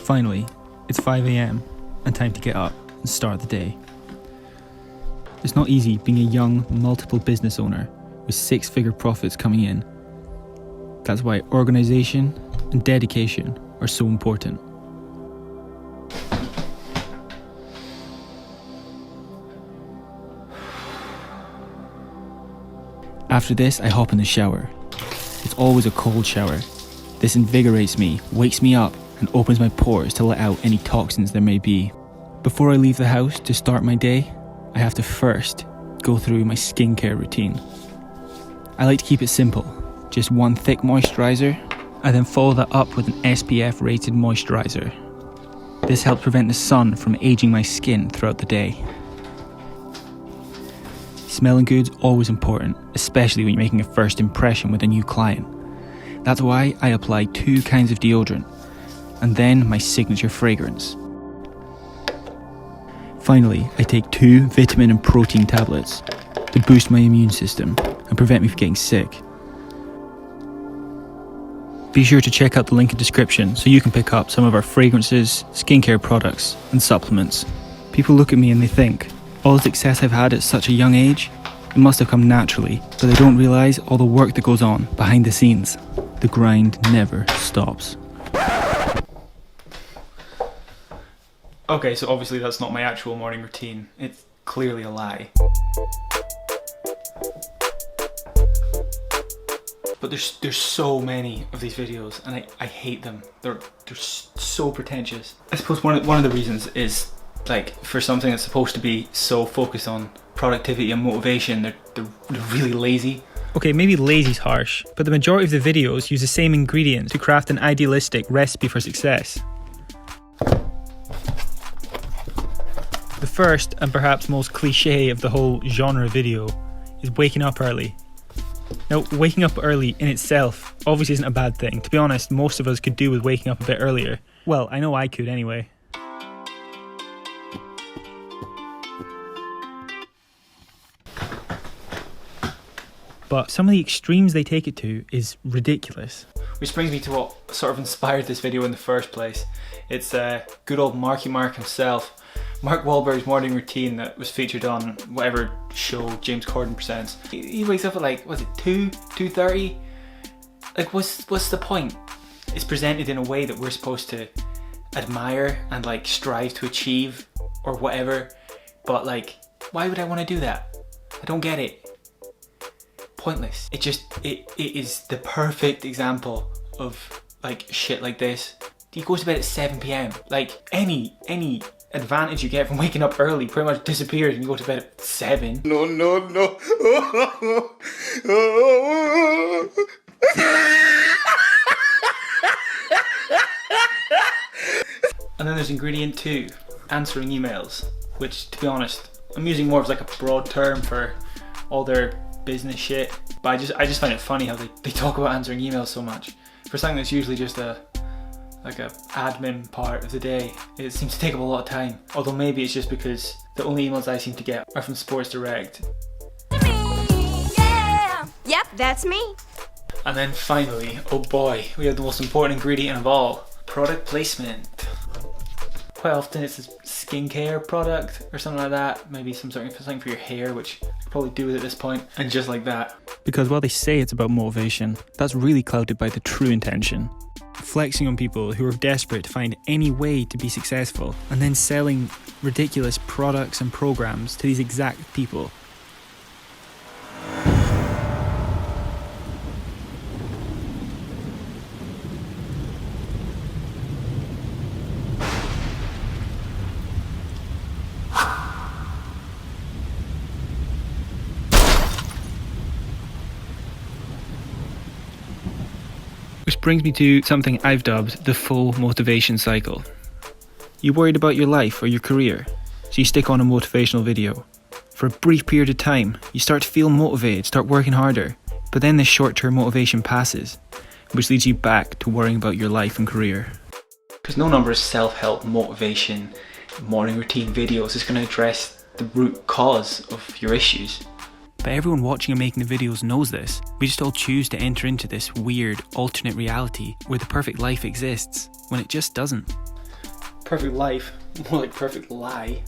Finally, it's 5 AM and time to get up and start the day. It's not easy being a young, multiple business owner with six-figure profits coming in. That's why organisation and dedication are so important. After this, I hop in the shower. It's always a cold shower. This invigorates me, wakes me up, and opens my pores to let out any toxins there may be. Before I leave the house to start my day, I have to first go through my skincare routine. I like to keep it simple, just one thick moisturiser. I then follow that up with an SPF rated moisturiser. This helps prevent the sun from aging my skin throughout the day. Smelling good's always important, especially when you're making a first impression with a new client. That's why I apply 2 kinds of deodorant, and then my signature fragrance. Finally, I take 2 vitamin and protein tablets to boost my immune system and prevent me from getting sick. Be sure to check out the link in the description so you can pick up some of our fragrances, skincare products and supplements. People look at me and they think, all the success I've had at such a young age, it must have come naturally, but they don't realise all the work that goes on behind the scenes. The grind never stops. Okay, so obviously that's not my actual morning routine. It's clearly a lie. But there's so many of these videos and I hate them. They're so pretentious. I suppose one of the reasons is, like, for something that's supposed to be so focused on productivity and motivation, they're really lazy. Okay, maybe lazy's harsh, but the majority of the videos use the same ingredients to craft an idealistic recipe for success. The first and perhaps most cliche of the whole genre video is waking up early. Now, waking up early in itself obviously isn't a bad thing. To be honest, most of us could do with waking up a bit earlier. Well, I know I could anyway. But some of the extremes they take it to is ridiculous. Which brings me to what sort of inspired this video in the first place. It's good old Marky Mark himself. Mark Wahlberg's morning routine that was featured on whatever show James Corden presents. He wakes up at, like, was it 2:30? Like, what's the point? It's presented in a way that we're supposed to admire and, like, strive to achieve or whatever. But, like, why would I want to do that? I don't get it. Pointless. It is the perfect example of, like, shit like this. He goes to bed at 7 PM. Like, any advantage you get from waking up early pretty much disappears when you go to bed at 7. No. And then there's ingredient 2, answering emails, which, to be honest, I'm using more of like a broad term for all their business shit. But I just find it funny how they talk about answering emails so much. For something that's usually just a admin part of the day, it seems to take up a lot of time. Although maybe it's just because the only emails I seem to get are from Sports Direct. Yeah. Yep, that's me. And then finally, oh boy, we have the most important ingredient of all, product placement. Quite often it's a skincare product or something like that, maybe something for your hair, which I could probably do with at this point, and just like that. Because while they say it's about motivation, that's really clouded by the true intention. Flexing on people who are desperate to find any way to be successful, and then selling ridiculous products and programs to these exact people. Which brings me to something I've dubbed the full motivation cycle. You're worried about your life or your career, so you stick on a motivational video. For a brief period of time, you start to feel motivated, start working harder, but then this short-term motivation passes. which leads you back to worrying about your life and career. Because no number of self-help, motivation, morning routine videos is going to address the root cause of your issues. But everyone watching and making the videos knows this. We just all choose to enter into this weird alternate reality where the perfect life exists, when it just doesn't. Perfect life? More like perfect lie.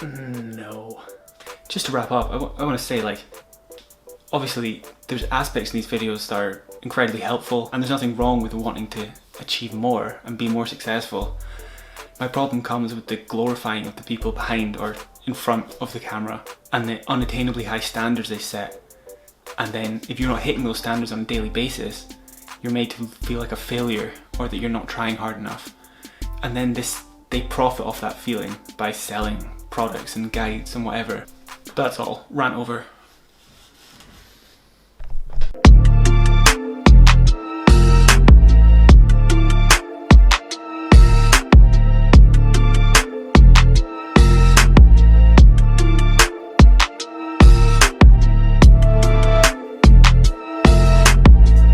No. Just to wrap up, I want to say, like, obviously there's aspects in these videos that are incredibly helpful, and there's nothing wrong with wanting to achieve more and be more successful. My problem comes with the glorifying of the people behind or in front of the camera and the unattainably high standards they set. And then if you're not hitting those standards on a daily basis, you're made to feel like a failure or that you're not trying hard enough. And then they profit off that feeling by selling products and guides and whatever. That's all. Rant over.